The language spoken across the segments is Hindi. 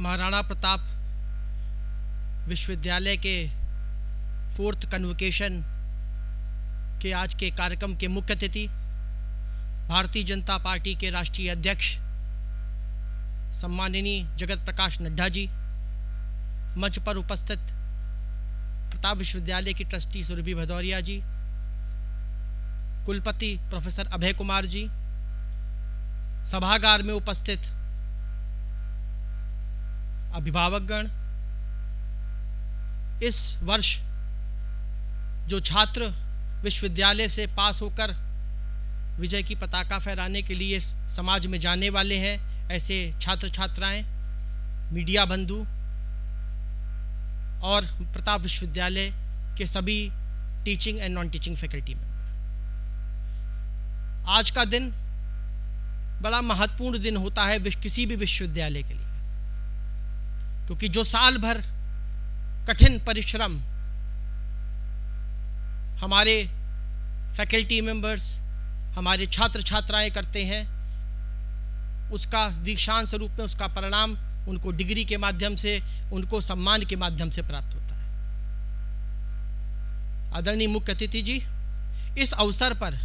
महाराणा प्रताप विश्वविद्यालय के 4th कन्वोकेशन के आज के कार्यक्रम के मुख्य अतिथि भारतीय जनता पार्टी के राष्ट्रीय अध्यक्ष सम्माननीय जगत प्रकाश नड्डा जी, मंच पर उपस्थित प्रताप विश्वविद्यालय की ट्रस्टी सुरभि भदौरिया जी, कुलपति प्रोफेसर अभय कुमार जी, सभागार में उपस्थित अभिभावकगण, इस वर्ष जो छात्र विश्वविद्यालय से पास होकर विजय की पताका फहराने के लिए समाज में जाने वाले हैं, ऐसे छात्र छात्राएं, मीडिया बंधु और प्रताप विश्वविद्यालय के सभी teaching and non teaching faculty member, आज का दिन बड़ा महत्वपूर्ण दिन होता है किसी भी विश्वविद्यालय के लिए, क्योंकि जो साल भर कठिन परिश्रम हमारे फैकल्टी मेंबर्स, हमारे छात्र छात्राएं करते हैं, उसका दीक्षांत स्वरूप में उसका परिणाम उनको डिग्री के माध्यम से, उनको सम्मान के माध्यम से प्राप्त होता है। आदरणीय मुख्य अतिथि जी, इस अवसर पर,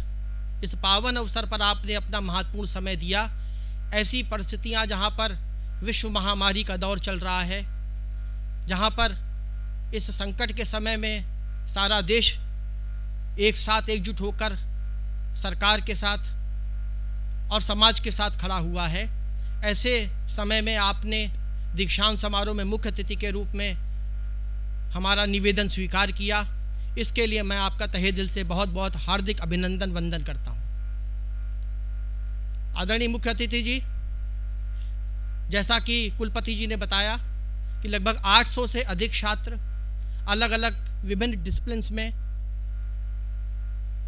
इस पावन अवसर पर आपने अपना महत्वपूर्ण समय दिया। ऐसी परिस्थितियां जहां पर विश्व महामारी का दौर चल रहा है, जहां पर इस संकट के समय में सारा देश एक साथ एकजुट होकर सरकार के साथ और समाज के साथ खड़ा हुआ है, ऐसे समय में आपने दीक्षांत समारोह में मुख्य अतिथि के रूप में हमारा निवेदन स्वीकार किया। इसके लिए मैं आपका तहे दिल से बहुत बहुत हार्दिक अभिनंदन वंदन करता हूं। आदरणीय मुख्य अतिथि जी, जैसा कि कुलपति जी ने बताया कि लगभग 800 से अधिक छात्र अलग अलग विभिन्न डिसिप्लिन्स में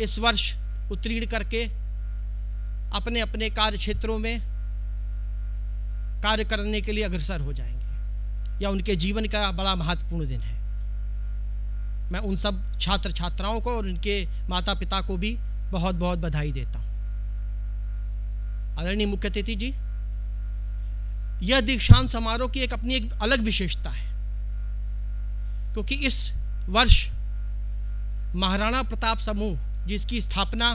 इस वर्ष उत्तीर्ण करके अपने अपने कार्य क्षेत्रों में कार्य करने के लिए अग्रसर हो जाएंगे। यह उनके जीवन का बड़ा महत्वपूर्ण दिन है। मैं उन सब छात्र छात्राओं को और उनके माता पिता को भी बहुत बहुत बधाई देता हूं। आदरणीय मुख्य अतिथि जी, यह दीक्षांत समारोह की अपनी एक अलग विशेषता है, क्योंकि इस वर्ष महाराणा प्रताप समूह, जिसकी स्थापना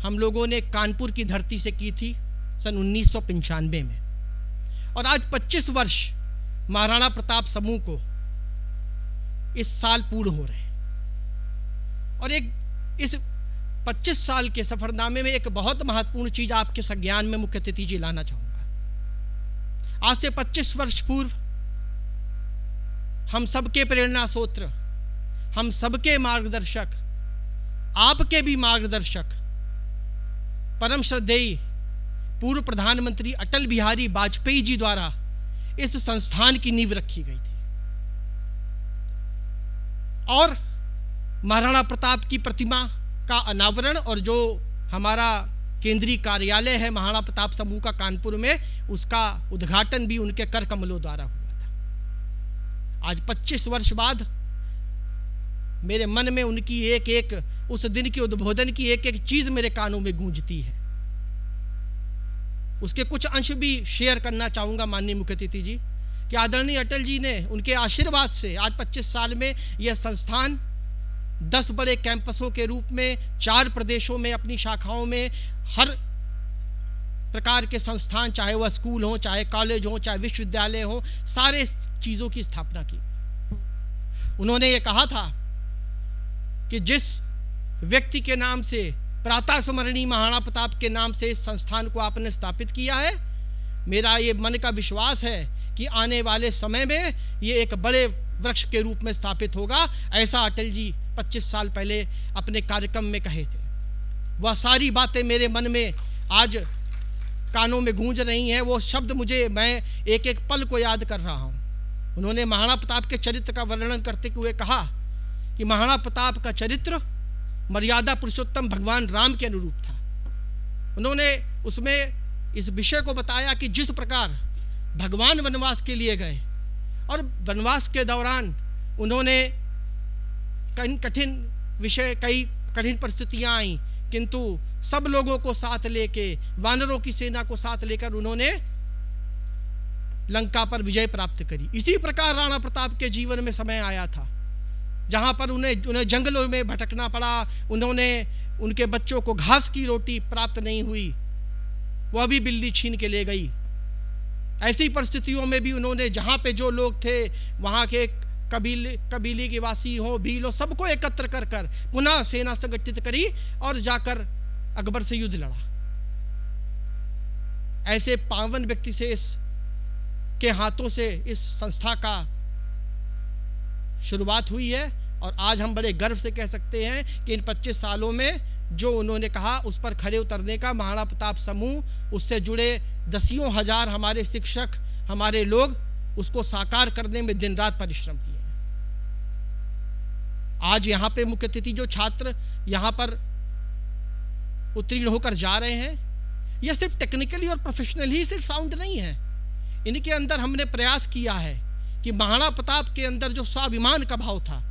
हम लोगों ने कानपुर की धरती से की थी सन 1995 में, और आज 25 वर्ष महाराणा प्रताप समूह को इस साल पूर्ण हो रहे हैं। और एक इस 25 साल के सफरनामे में एक बहुत महत्वपूर्ण चीज आपके संज्ञान में मुख्य अतिथि जी लाना चाहूंगा। आज से 25 वर्ष पूर्व हम सबके प्रेरणा स्रोत, हम सबके मार्गदर्शक, आपके भी मार्गदर्शक, परम श्रद्धेय पूर्व प्रधानमंत्री अटल बिहारी वाजपेयी जी द्वारा इस संस्थान की नींव रखी गई थी, और महाराणा प्रताप की प्रतिमा का अनावरण और जो हमारा केंद्रीय कार्यालय है महाराणा प्रताप समूह का कानपुर में, उसका उद्घाटन भी उनके कर कमलों द्वारा हुआ था। आज 25 वर्ष बाद मेरे मन में उनकी एक एक, उस दिन की उद्बोधन की एक एक चीज मेरे कानों में गूंजती है। उसके कुछ अंश भी शेयर करना चाहूंगा माननीय मुख्य अतिथि जी, कि आदरणीय अटल जी ने उनके आशीर्वाद से आज 25 साल में यह संस्थान 10 बड़े कैंपसों के रूप में 4 प्रदेशों में अपनी शाखाओं में हर प्रकार के संस्थान, चाहे वह स्कूल हो, चाहे कॉलेज हो, चाहे विश्वविद्यालय हो, सारे चीजों की स्थापना की। उन्होंने ये कहा था कि जिस व्यक्ति के नाम से, प्रातः स्मरणीय महाराणा प्रताप के नाम से इस संस्थान को आपने स्थापित किया है, मेरा ये मन का विश्वास है कि आने वाले समय में ये एक बड़े वृक्ष के रूप में स्थापित होगा। ऐसा अटल जी 25 साल पहले अपने कार्यक्रम में कहे थे। वह सारी बातें मेरे मन में आज कानों में गूंज रही हैं। वो शब्द मुझे, मैं एक एक पल को याद कर रहा हूँ। उन्होंने महाराणा प्रताप के चरित्र का वर्णन करते हुए कहा कि महाराणा प्रताप का चरित्र मर्यादा पुरुषोत्तम भगवान राम के अनुरूप था। उन्होंने उसमें इस विषय को बताया कि जिस प्रकार भगवान वनवास के लिए गए और वनवास के दौरान उन्होंने कई कठिन विषय, कई कठिन परिस्थितियां आई, किंतु सब लोगों को साथ लेके, वानरों की सेना को साथ लेकर उन्होंने लंका पर विजय प्राप्त करी। इसी प्रकार राणा प्रताप के जीवन में समय आया था जहां पर उन्हें जंगलों में भटकना पड़ा, उनके बच्चों को घास की रोटी प्राप्त नहीं हुई, वह भी बिल्ली छीन के ले गई। ऐसी परिस्थितियों में भी उन्होंने जहां पे जो लोग थे वहां के कबीले के वासी हो, भील हो, सबको एकत्र कर कर पुनः सेना संगठित करी और जाकर अकबर से युद्ध लड़ा। ऐसे पावन व्यक्ति से के हाथों से इस संस्था का शुरुआत हुई है और आज हम बड़े गर्व से कह सकते हैं कि इन 25 सालों में जो उन्होंने कहा उस पर खरे उतरने का महाराणा प्रताप समूह, उससे जुड़े दसियों हजार हमारे शिक्षक, हमारे लोग उसको साकार करने में दिन रात परिश्रम किए। आज यहाँ पे मुख्य अतिथि जो छात्र यहाँ पर उत्तीर्ण होकर जा रहे हैं, यह सिर्फ टेक्निकली और प्रोफेशनली सिर्फ साउंड नहीं है, इनके अंदर हमने प्रयास किया है कि महाराणा प्रताप के अंदर जो स्वाभिमान का भाव था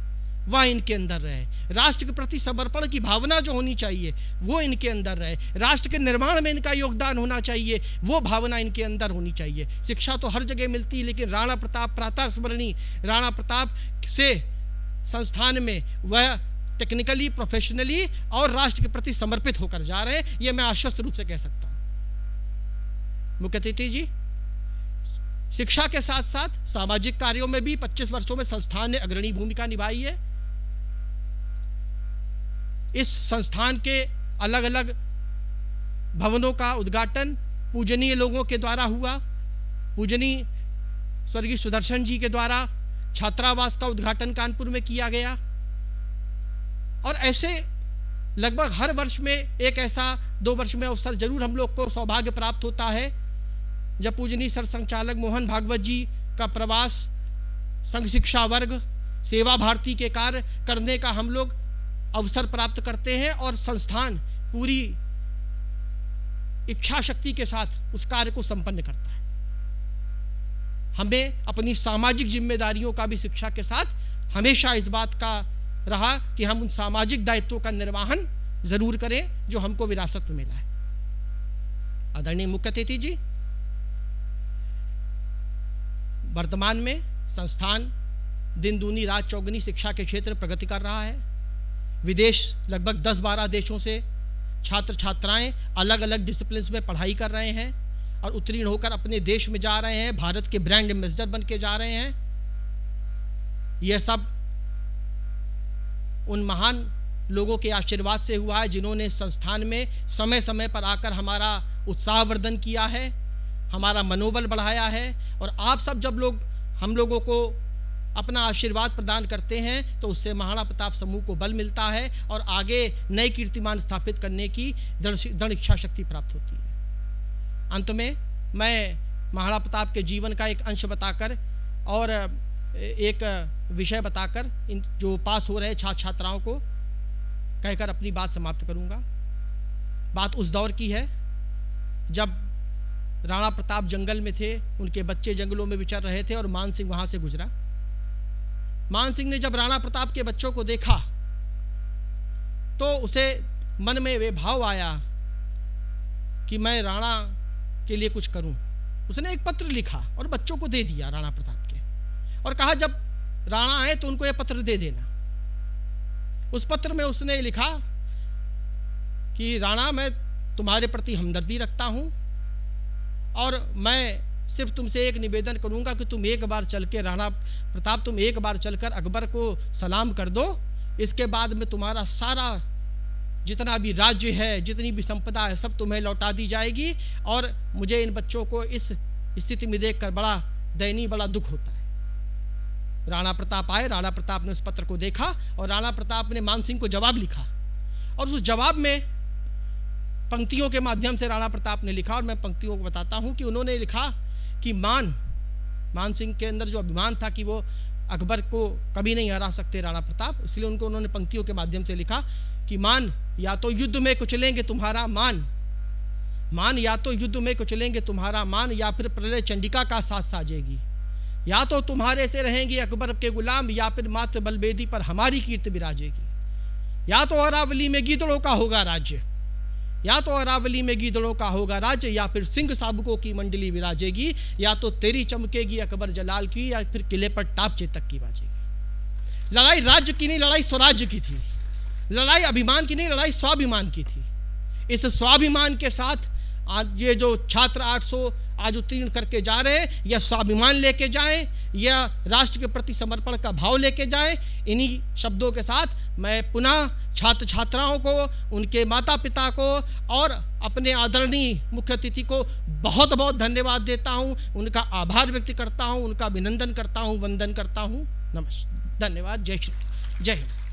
वह इनके अंदर रहे, राष्ट्र के प्रति समर्पण की भावना जो होनी चाहिए वो इनके अंदर रहे, राष्ट्र के निर्माण में इनका योगदान होना चाहिए वो भावना इनके अंदर होनी चाहिए। शिक्षा तो हर जगह मिलती है, लेकिन राणा प्रताप प्रातः स्मरणीय राणा प्रताप से संस्थान में वह टेक्निकली, प्रोफेशनली और राष्ट्र के प्रति समर्पित होकर जा रहे हैं, यह मैं आश्वस्त रूप से कह सकता हूं। मुख्य अतिथि जी, शिक्षा के साथ साथ सामाजिक कार्यों में भी 25 वर्षों में संस्थान ने अग्रणी भूमिका निभाई है। इस संस्थान के अलग अलग भवनों का उद्घाटन पूजनीय लोगों के द्वारा हुआ। पूजनीय स्वर्गीय सुदर्शन जी के द्वारा छात्रावास का उद्घाटन कानपुर में किया गया और ऐसे लगभग हर वर्ष में एक ऐसा 2 वर्ष में अवसर जरूर हम लोग को सौभाग्य प्राप्त होता है जब पूजनीय सर संचालक मोहन भागवत जी का प्रवास, संघ शिक्षा वर्ग, सेवा भारती के कार्य करने का हम लोग अवसर प्राप्त करते हैं और संस्थान पूरी इच्छा शक्ति के साथ उस कार्य को संपन्न करता है। हमें अपनी सामाजिक जिम्मेदारियों का भी शिक्षा के साथ हमेशा इस बात का रहा कि हम उन सामाजिक दायित्वों का निर्वहन जरूर करें जो हमको विरासत में मिला है। आदरणीय मुख्य अतिथि जी, वर्तमान में संस्थान दिन दूनी रात चौगुनी शिक्षा के क्षेत्र में प्रगति कर रहा है। विदेश लगभग 10-12 देशों से छात्र छात्राएं अलग अलग डिसिप्लिन्स में पढ़ाई कर रहे हैं और उत्तीर्ण होकर अपने देश में जा रहे हैं, भारत के ब्रांड एम्बेसडर बन के जा रहे हैं। यह सब उन महान लोगों के आशीर्वाद से हुआ है जिन्होंने संस्थान में समय समय पर आकर हमारा उत्साहवर्धन किया है, हमारा मनोबल बढ़ाया है। और आप सब जब लोग हम लोगों को अपना आशीर्वाद प्रदान करते हैं तो उससे महाराणा प्रताप समूह को बल मिलता है और आगे नए कीर्तिमान स्थापित करने की दृढ़ इच्छा शक्ति प्राप्त होती है। अंत में मैं महाराणा प्रताप के जीवन का एक अंश बताकर और एक विषय बताकर इन जो पास हो रहे छात्र छात्राओं को कहकर अपनी बात समाप्त करूंगा। बात उस दौर की है जब राणा प्रताप जंगल में थे, उनके बच्चे जंगलों में विचर रहे थे और मान सिंह वहां से गुजरा। मान सिंह ने जब राणा प्रताप के बच्चों को देखा तो उसे मन में वे भाव आया कि मैं राणा के लिए कुछ करूं। उसने एक पत्र लिखा और बच्चों को दे दिया राणा प्रताप के और कहा जब राणा आए तो उनको यह पत्र दे देना। उस पत्र में उसने लिखा कि राणा, मैं तुम्हारे प्रति हमदर्दी रखता हूं और मैं सिर्फ तुमसे एक निवेदन करूंगा कि तुम एक बार चल के राणा प्रताप, तुम एक बार चलकर अकबर को सलाम कर दो। इसके बाद में तुम्हारा सारा जितना भी राज्य है, जितनी भी संपदा है, सब तुम्हें लौटा दी जाएगी। और मुझे इन बच्चों को इस स्थिति में देखकर बड़ा दयनीय, बड़ा दुख होता है। राणा प्रताप आए, राणा प्रताप ने उस पत्र को देखा और राणा प्रताप ने मान सिंह को जवाब लिखा और उस जवाब में पंक्तियों के माध्यम से राणा प्रताप ने लिखा और मैं पंक्तियों को बताता हूं कि उन्होंने लिखा कि मान सिंह के अंदर जो अभिमान था कि वो अकबर को कभी नहीं हरा सकते राणा प्रताप, इसलिए उन्होंने पंक्तियों के माध्यम से लिखा कि मान या तो युद्ध में कुचलेंगे तुम्हारा मान या तो युद्ध में कुचलेंगे तुम्हारा मान, या फिर प्रलय चंडिका का साथ साजेगी। या तो तुम्हारे से रहेंगे अकबर के गुलाम, या फिर मात्र बलबेदी पर हमारी कीर्ति विराजेगी। या तो अरावली में गीदड़ों का होगा राज्य, या तो अरावली में गीदड़ों का होगा राज्य, या फिर सिंह साबुकों की मंडली विराजेगी, या तो तेरी चमकेगी अकबर जलाल की, या फिर किले पर टाप चेतक की बाजेगी। लड़ाई राज्य की नहीं, लड़ाई स्वराज्य की थी। लड़ाई अभिमान की नहीं, लड़ाई स्वाभिमान की थी। इस स्वाभिमान के साथ आज ये जो छात्र 800 आज उत्तीर्ण करके जा रहे हैं, यह स्वाभिमान लेके जाएं, या राष्ट्र के प्रति समर्पण का भाव लेके जाएं। इन्हीं शब्दों के साथ मैं पुनः छात्र छात्राओं को, उनके माता पिता को और अपने आदरणीय मुख्य अतिथि को बहुत बहुत धन्यवाद देता हूं, उनका आभार व्यक्त करता हूं, उनका अभिनंदन करता हूं, वंदन करता हूं। नमस्कार, धन्यवाद। जय श्री, जय हिंद।